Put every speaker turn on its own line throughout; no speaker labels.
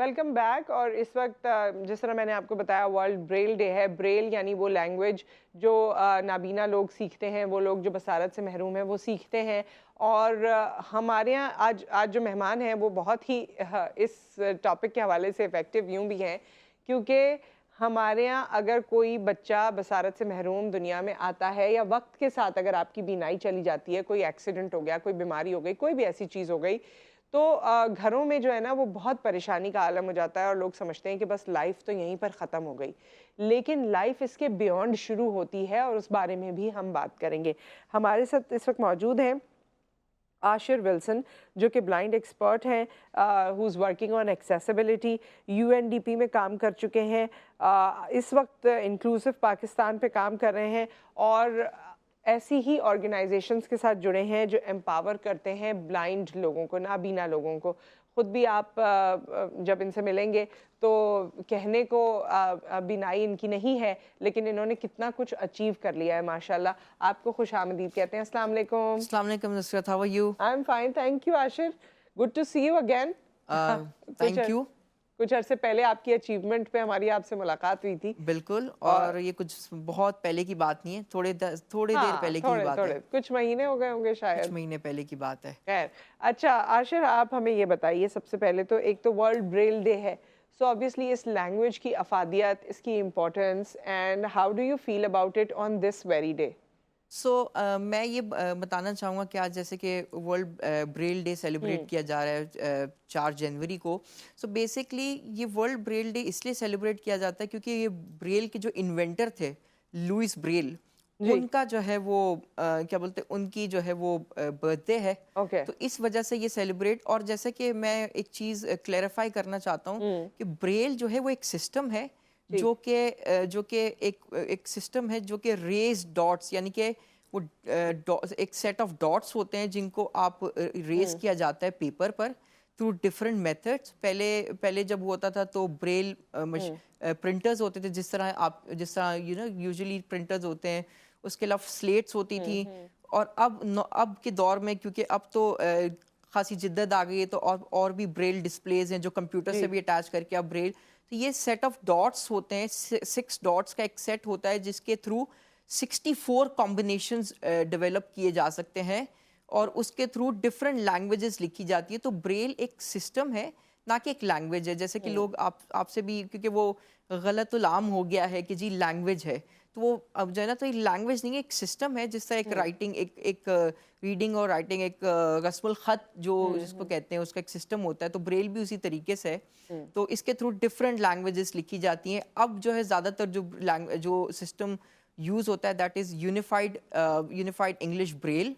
Welcome back. اور اس وقت جس طرح میں نے آپ کو بتایا ورلڈ بریل ڈے ہے. بریل یعنی وہ لینگویج جو نابینا لوگ سیکھتے ہیں, وہ لوگ جو بصارت سے محروم ہیں وہ سیکھتے ہیں. اور ہمارے یہاں آج جو مہمان ہیں وہ بہت ہی اس ٹاپک کے حوالے سے افیکٹو یوں بھی ہیں کیونکہ ہمارے یہاں اگر کوئی بچہ بصارت سے محروم دنیا میں آتا ہے یا وقت کے ساتھ اگر آپ کی بینائی چلی جاتی ہے, کوئی ایکسیڈنٹ ہو گیا, کوئی بیماری ہو گئی, کوئی بھی ایسی چیز ہو گئی, تو گھروں میں جو ہے نا وہ بہت پریشانی کا عالم ہو جاتا ہے اور لوگ سمجھتے ہیں کہ بس لائف تو یہیں پر ختم ہو گئی. لیکن لائف اس کے بیونڈ شروع ہوتی ہے اور اس بارے میں بھی ہم بات کریں گے. ہمارے ساتھ اس وقت موجود ہیں عاشر ولسن جو کہ بلائنڈ ایکسپرٹ ہیں, who is working on accessibility, UNDP میں کام کر چکے ہیں, اس وقت انکلوسیو پاکستان پہ کام کر رہے ہیں اور ایسی ہی آرگنائزیشنز کے ساتھ جڑے ہیں جو امپاور کرتے ہیں بلائنڈ لوگوں کو, نابینا لوگوں کو. خود بھی آپ جب ان سے ملیں گے تو کہنے کو بینائی ان کی نہیں ہے لیکن انہوں نے کتنا کچھ اچیو کر لیا ہے ماشاءاللہ. آپ کو خوش آمدید کہتے ہیں. السلام علیکم.
السلام علیکم نصرت, how are you?
I'm fine, thank you Ashir. Good to see you again.
Thank you.
کچھ عرصے پہلے آپ کی اچیومنٹ پہ ہماری آپ سے ملاقات ہوئی تھی.
بالکل, اور یہ کچھ بہت پہلے کی بات نہیں ہے, تھوڑے دیر پہلے کی بات ہے,
کچھ مہینے ہو گئے ہوں گے شاید,
کچھ مہینے پہلے کی بات ہے.
خیر. اچھا عاشر, آپ ہمیں یہ بتائیے سب سے پہلے تو ایک تو ورلڈ بریل ڈے ہے, سو obviously اس لینگویج کی افادیت, اس کی importance, and how do you feel about it on this very day?
So میں یہ بتانا چاہوں گا کہ آج جیسے کہ ورلڈ بریل ڈے سیلیبریٹ کیا جا رہا ہے 4 جنوری کو. سو بیسکلی یہ ورلڈ بریل ڈے اس لیے سیلیبریٹ کیا جاتا ہے کیونکہ یہ بریل کے جو انوینٹر تھے لوئس بریل, ان کا جو ہے وہ کیا بولتے ہیں, ان کی جو ہے وہ برتھ ڈے ہے, تو اس وجہ سے یہ سیلیبریٹ. اور جیسے کہ میں ایک چیز کلیریفائی کرنا چاہتا ہوں کہ بریل جو ہے وہ ایک سسٹم ہے جو کہ ایک سسٹم ہے جو کہ ریز ڈاٹس, یعنی کہ وہ ایک سیٹ آف ڈاٹس ہوتے ہیں جن کو آپ ریز کیا جاتا ہے پیپر پر تھرو ڈفرینٹ میتھڈس. پہلے جب ہوتا تھا تو بریل پرنٹرز ہوتے تھے, جس طرح یوزلی پرنٹرز ہوتے ہیں, اس کے علاوہ سلیٹس ہوتی تھی. اور اب کے دور میں کیونکہ اب تو خاصی جدت آ گئی ہے تو اور بھی بریل ڈسپلیز ہیں جو کمپیوٹر سے بھی اٹیچ کر کے اب بریل, تو یہ سیٹ آف ڈاٹس ہوتے ہیں, 6 ڈاٹس کا ایک سیٹ ہوتا ہے جس کے تھرو 64 کمبینیشنز ڈیولپ کیے جا سکتے ہیں اور اس کے تھرو ڈفرینٹ لینگویجز لکھی جاتی ہے. تو بریل ایک سسٹم ہے نہ کہ ایک لینگویج ہے, جیسے کہ لوگ آپ سے بھی, کیونکہ وہ غلط العام ہو گیا ہے کہ جی لینگویج ہے, تو وہ اب جو ہے نا تو یہ لینگویج نہیں ہے, ایک سسٹم ہے. جس طرح ایک رائٹنگ, ایک ریڈنگ اور رائٹنگ, ایک رسم الخط جو جس کو کہتے ہیں, اس کا ایک سسٹم ہوتا ہے, تو بریل بھی اسی طریقے سے ہے. تو اس کے تھرو ڈفرینٹ لینگویجز لکھی جاتی ہیں. اب جو ہے زیادہ تر جو سسٹم یوز ہوتا ہے that is unified English Braille,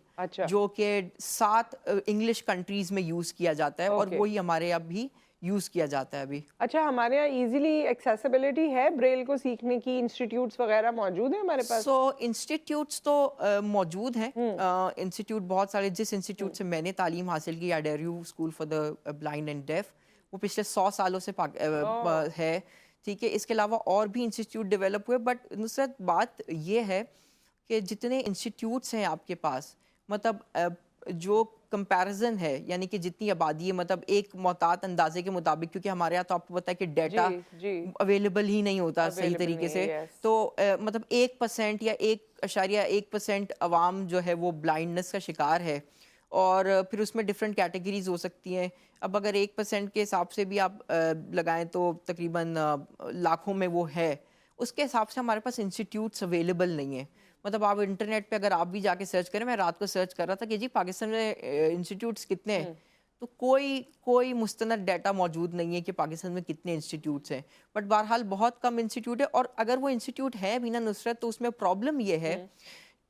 جو کہ 7 انگلش کنٹریز میں یوز کیا جاتا ہے اور وہی ہمارے اب بھی یوز کیا جاتا ہے ابھی.
اچھا, ہمارے یہاں ایزیلی ایکسیسیبلٹی ہے بریل کو سیکھنے کی, انسٹیٹیوٹس وغیرہ موجود ہیں ہمارے پاس؟
سو انسٹیٹیوٹس تو موجود ہیں, انسٹیٹیوٹ بہت سارے. جس انسٹیٹیوٹ سے میں نے تعلیم حاصل کی, Ida Rieu school for the blind and deaf, وہ پچھلے 100 سالوں سے ہے, ٹھیک ہے. اس کے علاوہ اور بھی انسٹیٹیوٹ ڈیولپ ہوئے, بٹ نصرت بات یہ ہے کہ جتنے انسٹیٹیوٹس ہیں آپ کے پاس, مطلب جو کمپیریزن ہے, یعنی کہ جتنی آبادی ہے, مطلب ایک محتاط اندازے کے مطابق, کیونکہ ہمارے یہاں تو آپ کو پتہ ہے کہ ڈیٹا اویلیبل ہی نہیں ہوتا صحیح طریقے سے, تو مطلب 1% یا 1.1% عوام جو ہے وہ بلائنڈنس کا شکار ہے, اور پھر اس میں ڈفرینٹ کیٹیگریز ہو سکتی ہیں. اب اگر 1% کے حساب سے بھی آپ لگائیں تو تقریباً لاکھوں میں وہ ہے. اس کے حساب سے ہمارے پاس انسٹیٹیوٹس اویلیبل نہیں ہیں. مطلب آپ انٹرنیٹ پہ اگر آپ بھی جا کے سرچ کریں, میں رات کو سرچ کر رہا تھا کہ جی پاکستان میں انسٹیٹیوٹس کتنے ہیں, تو کوئی مستند ڈیٹا موجود نہیں ہے کہ پاکستان میں کتنے انسٹیٹیوٹس ہیں. بٹ بہرحال بہت کم انسٹیٹیوٹ ہے, اور اگر وہ انسٹیٹیوٹ ہے بھی نا نصرت, تو اس میں پرابلم یہ ہے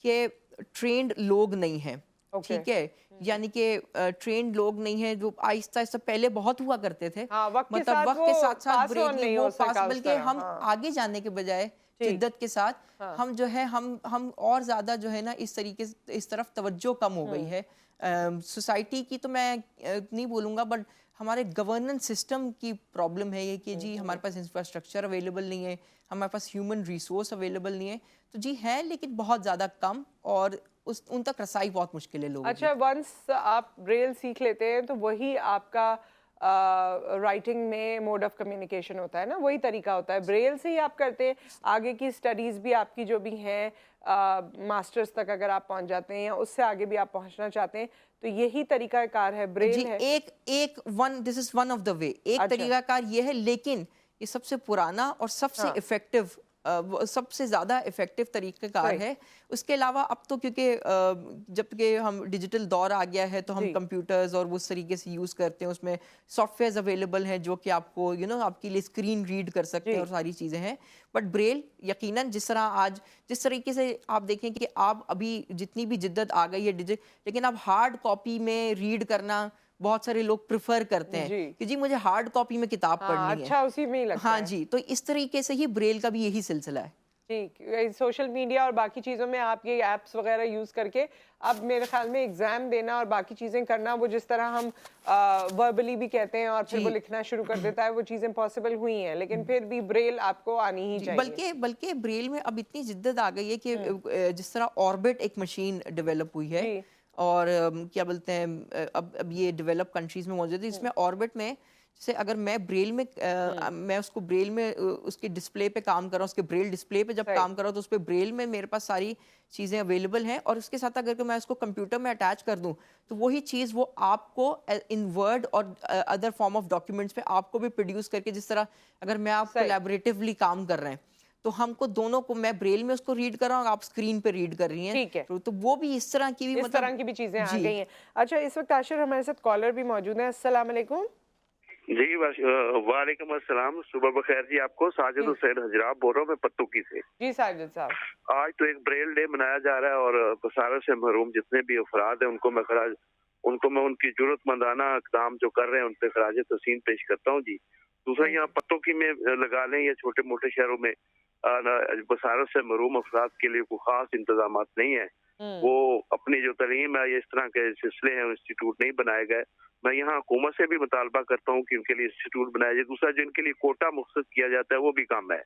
کہ ٹرینڈ لوگ نہیں ہیں, ٹھیک ہے. یعنی کہ ٹرینڈ لوگ نہیں ہیں, جو آہستہ آہستہ پہلے بہت ہوا کرتے تھے, مطلب وقت کے ساتھ ساتھ بریک وہ پاس, بلکہ ہم آگے جانے کے بجائے شدت کے ساتھ ہم جو ہے ہم اور زیادہ جو ہے نا اس طرف توجہ کم ہو گئی ہے سوسائٹی کی. تو میں نہیں بولوں گا, بٹ ہمارے گورننس سسٹم کی پرابلم ہے یہ کہ جی ہمارے پاس انفراسٹرکچر اویلیبل نہیں ہے, ہمارے پاس ہیومن ریسورس اویلیبل نہیں ہے. تو جی ہے, لیکن بہت زیادہ کم, اور ان تک رسائی بہت مشکل ہے لوگوں کی.
اچھا, ونس آپ بریل سیکھ لیتے ہیں تو وہی آپ کا राइटिंग में मोड ऑफ कम्युनिकेशन होता है ना, वही तरीका होता है, ब्रेल से ही आप करते हैं। आगे की स्टडीज़ भी आपकी जो भी हैं, मास्टर्स तक अगर आप पहुंच जाते हैं या उससे आगे भी आप पहुंचना चाहते हैं, तो यही तरीकाकार है,
जी,
ब्रेल है।
This is one of the way, एक
अच्छा।
तरीकाकार ये है, लेकिन ये सबसे पुराना और सबसे
हाँ।
इफेक्टिव, सबसे ज़्यादा इफेक्टिव तरीक़ेकार
सही।
है। उसके अलावा अब तो क्योंकि जब कि हम डिजिटल दौर आ गया है, तो हम
जी।
कंप्यूटर्स और उस तरीके से यूज़ करते हैं, उसमें सॉफ्टवेयर्स अवेलेबल हैं जो कि आपको आपके लिए स्क्रीन रीड कर सकते हैं
जी।
और सारी चीज़ें हैं। बट ब्रेल यकीनन जिस तरीके से आप देखें कि आप अभी जितनी भी जिद्दत आ गई है लेकिन अब हार्ड कॉपी में रीड करना बहुत सारे लोग प्रेफर करते हैं
जी।
कि जी मुझे हार्ड कॉपी में किताब
हाँ,
पढ़नी है।
अच्छा उसी में ही लगता
हाँ
है।
जी, तो इस तरीके से ही ब्रेल का भी यही सिलसिला है।
ठीक, सोशल मीडिया और बाकी चीज़ों में आप ये ऐप्स वगैरह यूज़ करके अब मेरे ख्याल में एग्ज़ाम देना और बाकी चीज़ें करना, वो जिस तरह हम वर्बली भी कहते हैं और फिर वो
जी।
लिखना शुरू कर देता है, वो चीज़ें पॉसिबल हुई हैं, लेकिन फिर भी ब्रेल आपको आनी ही
जी,
चाहिए।
बल्कि ब्रेल में अब इतनी जिद्दत आ गई है कि जिस तरह ऑर्बिट एक मशीन डेवलप हुई है,
जी।
और क्या बोलते हैं, अब ये डेवलप कंट्रीज में मौजूद है, इसमें ऑर्बिट में जैसे अगर मैं ब्रेल में मैं उसको ब्रेल में उसके डिस्प्ले पे काम कर रहा हूँ, उसके ब्रेल डिस्प्ले पे जब
सही।
काम कर रहा हूँ, तो उस पे ब्रेल में मेरे पास सारी चीज़ें अवेलेबल हैं, और उसके साथ अगर मैं उसको कंप्यूटर में अटैच कर दूं, तो वही चीज़ वो आपको इन वर्ड और अदर फॉर्म ऑफ डॉक्यूमेंट्स पे आपको भी प्रोड्यूस करके, जिस तरह अगर मैं आप
सही।
कोलैबोरेटिवली काम कर रहे हैं, तो हमको दोनों को, मैं ब्रेल में उसको रीड कर रहा हूँ, आप स्क्रीन पे रीड कर रही हैं,
ठीक है।
तो वो भी इस तरह की भी
इस तरह की भी चीज़ें आ
जी।
गई हैं। अच्छा, इस वक्त आशिर हमारे साथ कॉलर भी मौजूद हैं। अस्सलाम वालेकुम।
जी वालेकुम अस्सलाम, सुबह बखैर जी आपको। साजिद हुसैन हजराब बोल रहा हूँ मैं पत्तूकी से।
जी साजिद साहब।
आज तो एक ब्रेल डे मनाया जा रहा है और बसारत से महरूम जितने भी अफराद हैं उनको मैं उनकी जरूरतमंदाना इक़दाम जो कर रहे हैं उन पर खराज तहसीन पेश करता हूँ जी। दूसरा यहाँ पत्तूकी में लगा लें या छोटे मोटे शहरों में बसारत से महरूम अफराद के लिए कोई खास इंतजाम नहीं है। वो अपनी जो तालीम है, ये इस तरह के सिलसिले हैं, इंस्टीट्यूट नहीं बनाए गए। मैं यहाँ हुकूमत से भी मुतालबा करता हूँ कि उनके लिए इंस्टीट्यूट बनाया जाए। दूसरा, जो इनके लिए कोटा मुख्तस किया जाता है वो भी कम है।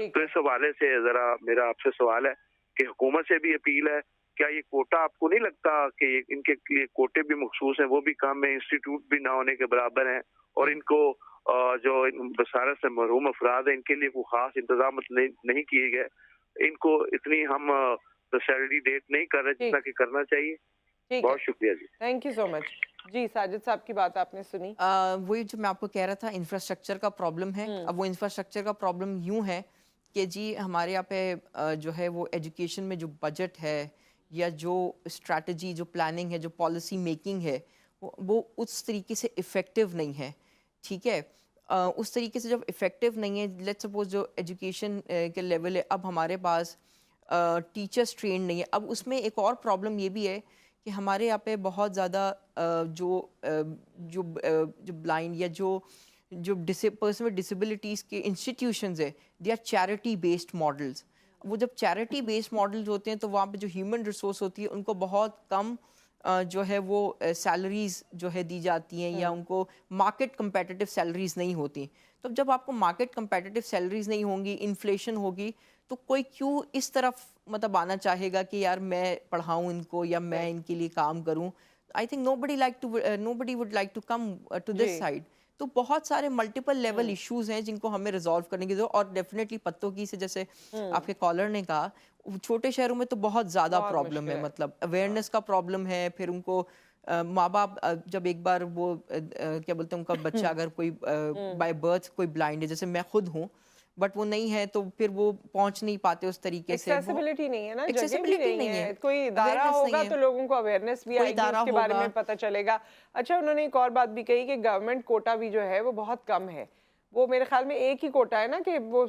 तो इस हवाले से जरा मेरा आपसे सवाल है कि हुकूमत से भी अपील है, क्या ये कोटा आपको नहीं लगता कि इनके लिए कोटे भी मखसूस हैं, वो भी कम है, इंस्टीट्यूट भी ना होने के बराबर हैं, और इनको जो बसारत से महरूम अफराद है इनके लिए कोई खास इंतजाम नहीं किए गए, इनको इतनी हम सैलरी डेट नहीं कर रहे जितना कि करना चाहिए। बहुत शुक्रिया जी,
थैंक यू सो मच। जी साजिद साहब की बात आपने सुनी।
वही जो मैं आपको कह रहा था, इंफ्रास्ट्रक्चर का प्रॉब्लम है। अब वो इंफ्रास्ट्रक्चर का प्रॉब्लम यूं है कि जी हमारे यहाँ पे जो है वो एजुकेशन में जो बजट है, या जो स्ट्रैटेजी, जो प्लानिंग है, जो पॉलिसी मेकिंग है, वो उस तरीके से इफ़ेक्टिव नहीं है। ठीक है, उस तरीके से जब इफ़ेक्टिव नहीं है, लेट्स सपोज जो एजुकेशन के लेवल है, अब हमारे पास टीचर्स ट्रेन नहीं है। अब उसमें एक और प्रॉब्लम ये भी है कि हमारे यहाँ पे बहुत ज़्यादा जो ब्लाइंड या जो पर्सन विद डिसेबिलिटीज़ के इंस्टीट्यूशंस है, they are charity based models. वो जब चैरिटी बेस्ड मॉडल्स होते हैं, तो वहाँ पे जो ह्यूमन रिसोर्स होती है उनको बहुत कम जो है वो सैलरीज जो है दी जाती हैं, या उनको मार्केट कंपेटिटिव सैलरीज नहीं होती। तो जब आपको मार्केट कंपेटिटिव सैलरीज नहीं होंगी, इन्फ्लेशन होगी, तो कोई क्यों इस तरफ मतलब आना चाहेगा कि यार मैं पढ़ाऊँ इनको या मैं इनके लिए काम करूँ। I think nobody would like to come to this side. तो बहुत सारे मल्टीपल लेवल इश्यूज हैं जिनको हमें रिजॉल्व करने की जरूरत, और डेफिनेटली पत्तों की से जैसे आपके कॉलर ने कहा, छोटे शहरों में तो बहुत ज़्यादा प्रॉब्लम है, मतलब अवेयरनेस का प्रॉब्लम है। फिर उनको माँ बाप जब एक बार वो क्या बोलते हैं, उनका बच्चा अगर कोई बाय बर्थ कोई ब्लाइंड है, जैसे मैं खुद हूँ, बट वो नहीं है, तो फिर वो पहुंच नहीं पाते उस तरीके से।
एक्सेसिबिलिटी नहीं है ना, जगह भी
एक्सेसिबिलिटी
नहीं है। कोई इदारा होगा तो लोगों को अवेयरनेस भी आएगी, उसके बारे में पता चलेगा। अच्छा, उन्होंने एक और बात भी कही कि गवर्नमेंट कोटा भी जो है वो बहुत कम है। वो मेरे ख्याल में एक ही कोटा है ना, कि वो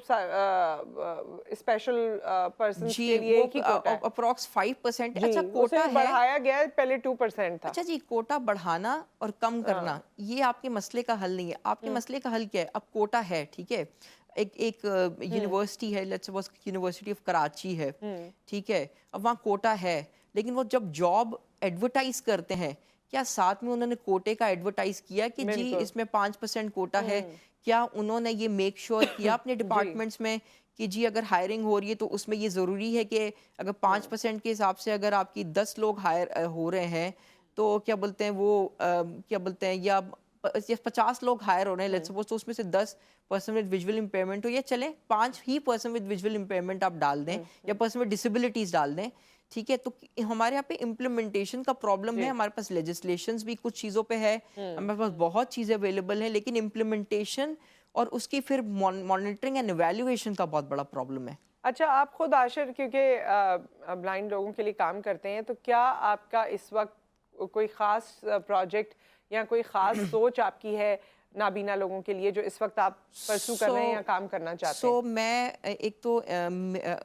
स्पेशल पर्सन के लिए एक ही कोटा है,
अप्रॉक्स 5%।
जी,
अच्छा, कोटा है,
बढ़ाया गया है, पहले 2% था।
अच्छा जी, कोटा बढ़ाना और कम करना ये आपके मसले का हल नहीं है। आपके मसले का हल क्या है? अब कोटा है, ठीक है, एक यूनिवर्सिटी है, let's suppose university of Karachi है, ठीक है, अब वहाँ कोटा है, लेकिन वो जब जॉब एडवर्टाइज करते हैं, क्या साथ में उन्होंने कोटे का एडवर्टाइज किया कि जी इसमें 5% कोटा है? क्या उन्होंने ये मेक श्योर किया अपने डिपार्टमेंट्स में कि जी अगर हायरिंग हो रही है तो उसमें ये ज़रूरी है कि अगर 5% के हिसाब से अगर आपकी 10 लोग हायर हो रहे हैं, तो क्या बोलते हैं वो क्या बोलते हैं, या 50 लोग हायर हो रहे हैं, लेट्स सपोज, तो उसमें से 10 पर्सन विद विजुअल इम्पेयरमेंट हो, या चले 5 ही पर्सन विद विजुअल इम्पेयरमेंट आप डाल दें, या पर्सन विद डिसेबिलिटीज डाल दें, ठीक है। तो हमारे यहाँ पे इम्प्लीमेंटेशन का प्रॉब्लम है, हमारे पास लेजिस्लेशंस भी कुछ चीज़ों पे है, हमारे पास बहुत चीज़ें अवेलेबल हैं, लेकिन इम्प्लीमेंटेशन और उसकी फिर मॉनिटरिंग एंड इवैल्यूएशन का बहुत बड़ा प्रॉब्लम है।
अच्छा, आप खुद आशिर क्योंकि ब्लाइंड लोगों के लिए काम करते हैं, तो क्या आपका इस वक्त कोई ख़ास प्रोजेक्ट या कोई ख़ास सोच आपकी है नाबीना लोगों के लिए जो इस वक्त आप परसू कर रहे हैं या काम करना चाहते हैं?
मैं एक तो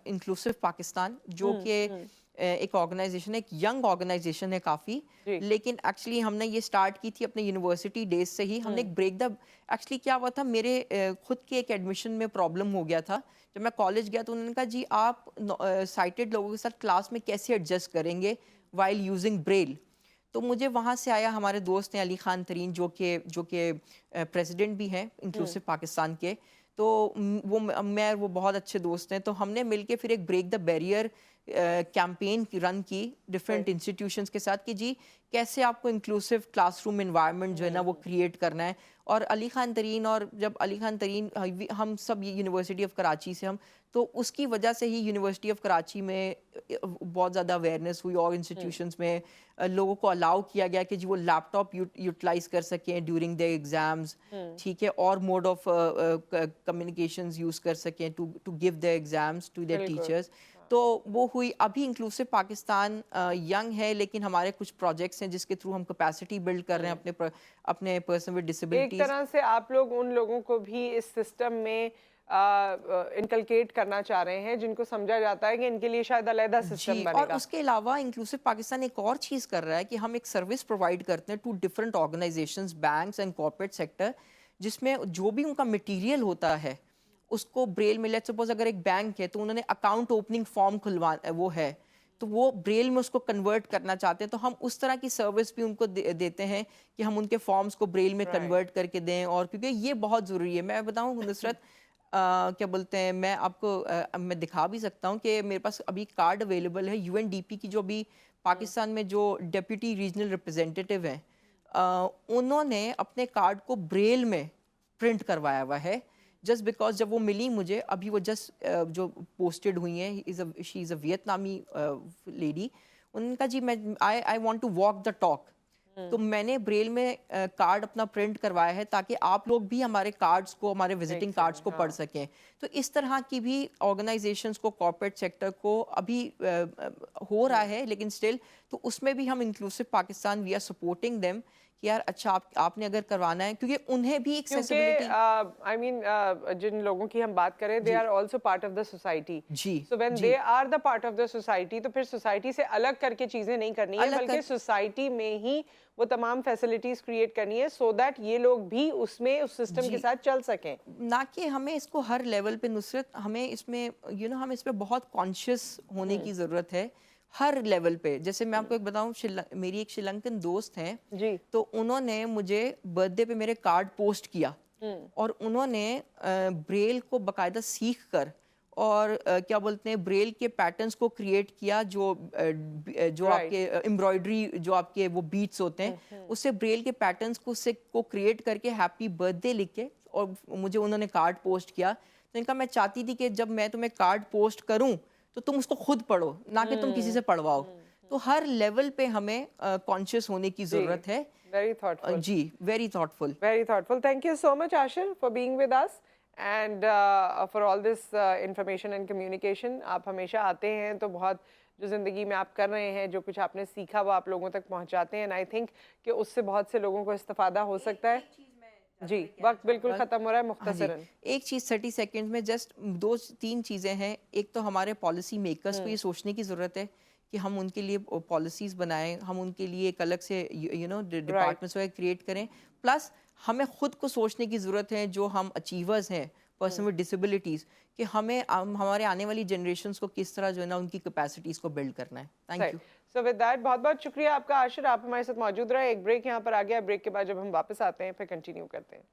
इंक्लूसिव पाकिस्तान, जो कि एक ऑर्गेनाइजेशन है, एक यंग ऑर्गेनाइजेशन है काफ़ी, लेकिन एक्चुअली हमने ये स्टार्ट की थी अपने यूनिवर्सिटी डेज से ही। हमने एक ब्रेक द, एक्चुअली क्या हुआ था, मेरे खुद के एक एडमिशन में प्रॉब्लम हो गया था। जब मैं कॉलेज गया तो उन्होंने कहा जी आप साइटेड लोगों के साथ क्लास में कैसे एडजस्ट करेंगे वाइल यूजिंग ब्रेल। तो मुझे वहाँ से आया, हमारे दोस्त हैं अली खान तरीन जो कि प्रेसिडेंट भी हैं इंक्लूसिव पाकिस्तान के, तो वो बहुत अच्छे दोस्त हैं। तो हमने मिलके फिर एक break the barrier campaign run की डिफरेंट इंस्टीट्यूशंस के साथ कि जी कैसे आपको इंक्लूसिव क्लासरूम एनवायरनमेंट जो है ना वो क्रिएट करना है। और अली खान तरीन, और जब अली खान तरीन, हम सब यूनिवर्सिटी ऑफ कराची से, हम तो उसकी वजह से ही यूनिवर्सिटी ऑफ कराची में बहुत ज़्यादा अवेयरनेस हुई, और इंस्टीट्यूशंस में लोगों को अलाउ किया गया कि जी वो लैपटॉप यूटिलाइज कर सकें ड्यूरिंग द एग्जाम्स, ठीक है, और मोड ऑफ कम्युनिकेशंस यूज़ कर सकें to give the exams to the teachers. तो वो हुई। अभी इंक्लूसिव पाकिस्तान यंग है, लेकिन हमारे कुछ प्रोजेक्ट्स हैं जिसके थ्रू हम कैपेसिटी बिल्ड कर रहे हैं अपने पर्सन विद डिसेबिलिटीज।
एक तरह से आप लोग उन लोगों को भी इस सिस्टम में इनकलकेट करना चाह रहे हैं जिनको समझा जाता है कि इनके लिए शायद अलग सिस्टम बनेगा।
और उसके अलावा इंक्लूसिव पाकिस्तान एक और चीज़ कर रहा है कि हम एक सर्विस प्रोवाइड करते हैं to different organizations, banks and corporate sector, जिसमें जो भी उनका मटेरियल होता है उसको ब्रेल में, लेट्स सपोज अगर एक बैंक है तो उन्होंने अकाउंट ओपनिंग फॉर्म खुलवा वो है, तो वो ब्रेल में उसको कन्वर्ट करना चाहते हैं, तो हम उस तरह की सर्विस भी उनको देते हैं कि हम उनके फॉर्म्स को ब्रेल में कन्वर्ट करके दें। और क्योंकि ये बहुत ज़रूरी है, मैं बताऊँ नुसरत, क्या बोलते हैं, मैं आपको मैं दिखा भी सकता हूँ कि मेरे पास अभी कार्ड अवेलेबल है यूएनडीपी की, जो भी पाकिस्तान में जो डेप्यूटी रीजनल रिप्रेजेंटेटिव हैं, उन्होंने अपने कार्ड को ब्रेल में प्रिंट करवाया हुआ है, जस्ट बिकॉज जब वो मिली मुझे, अभी वो जस्ट जो पोस्टेड हुई हैं, she is a Vietnamese lady, उन्होंने कहा जी मैं I want to walk the talk, तो मैंने ब्रेल में कार्ड अपना प्रिंट करवाया है ताकि आप लोग भी हमारे कार्ड्स को, हमारे विजिटिंग कार्ड्स को पढ़ सकें। तो इस तरह की भी ऑर्गेनाइजेशंस को, कॉर्पोरेट सेक्टर को अभी हो रहा है, लेकिन स्टिल तो उसमें भी हम inclusive Pakistan we are supporting them कि यार अच्छा आपने अगर करवाना है, क्योंकि उन्हें भी एक्सेसिबिलिटी,
आई मीन जिन लोगों की हम बात करें, they are also part of the society जी। So when they are the part of the society, तो फिर सोसाइटी से अलग करके चीजें नहीं करनी है, बल्कि सोसाइटी में ही वो तमाम फैसिलिटीज क्रिएट करनी है, सो दैट ये लोग भी उसमें उस सिस्टम के साथ चल सकें।
ना कि हमें इसको हर लेवल पे, नुसरत, हमें इसमें हम इस पे बहुत कॉन्शियस होने की जरूरत है हर लेवल पे। जैसे मैं आपको एक बताऊं, मेरी एक श्रीलंकन दोस्त हैं जी, तो उन्होंने मुझे बर्थडे पे मेरे कार्ड पोस्ट किया, और उन्होंने ब्रेल को बाकायदा सीख कर और क्या बोलते हैं, ब्रेल के पैटर्न्स को क्रिएट किया, जो आपके एम्ब्रॉयडरी, जो आपके वो बीट्स होते हैं, उससे ब्रेल के पैटर्न्स को क्रिएट करके हैप्पी बर्थडे लिख के, और मुझे उन्होंने कार्ड पोस्ट किया। तो इनका मैं चाहती थी कि जब मैं तुम्हें कार्ड पोस्ट करूं तो तुम उसको खुद पढ़ो, ना कि तुम किसी से पढ़वाओ। तो हर लेवल पे हमें कॉन्शियस होने की जरूरत है।
वेरी थॉटफुल
जी, very thoughtful,
very thoughtful. Thank you so much Ashir for being with us and for all this information and communication. आप हमेशा आते हैं तो बहुत जो ज़िंदगी में आप कर रहे हैं, जो कुछ आपने सीखा वो आप लोगों तक पहुंचाते हैं, एंड आई थिंक कि उससे बहुत से लोगों को इस्तेफादा हो सकता है। जी, वक्त बिल्कुल ख़त्म हो रहा है, मुख्तसरन
एक चीज़ 30 सेकंड में, जस्ट 2-3 चीज़ें हैं। एक तो हमारे पॉलिसी मेकर्स को ये सोचने की ज़रूरत है कि हम उनके लिए पॉलिसीज़ बनाएं, हम उनके लिए एक अलग से डिपार्टमेंट्स वगैरह क्रिएट करें। प्लस हमें खुद को सोचने की ज़रूरत है, जो हम अचीवर्स हैं, पर्सन विद डिसेबिलिटीज़, कि हमारे आने वाली जनरेशन्स को किस तरह जो है ना उनकी कैपेसिटीज़ को बिल्ड करना है। Thank you.
So with that, बहुत बहुत शुक्रिया आपका आशिर, आप हमारे साथ मौजूद रहे। एक ब्रेक यहाँ पर आ गया, ब्रेक के बाद जब हम वापस आते हैं फिर कंटिन्यू करते हैं।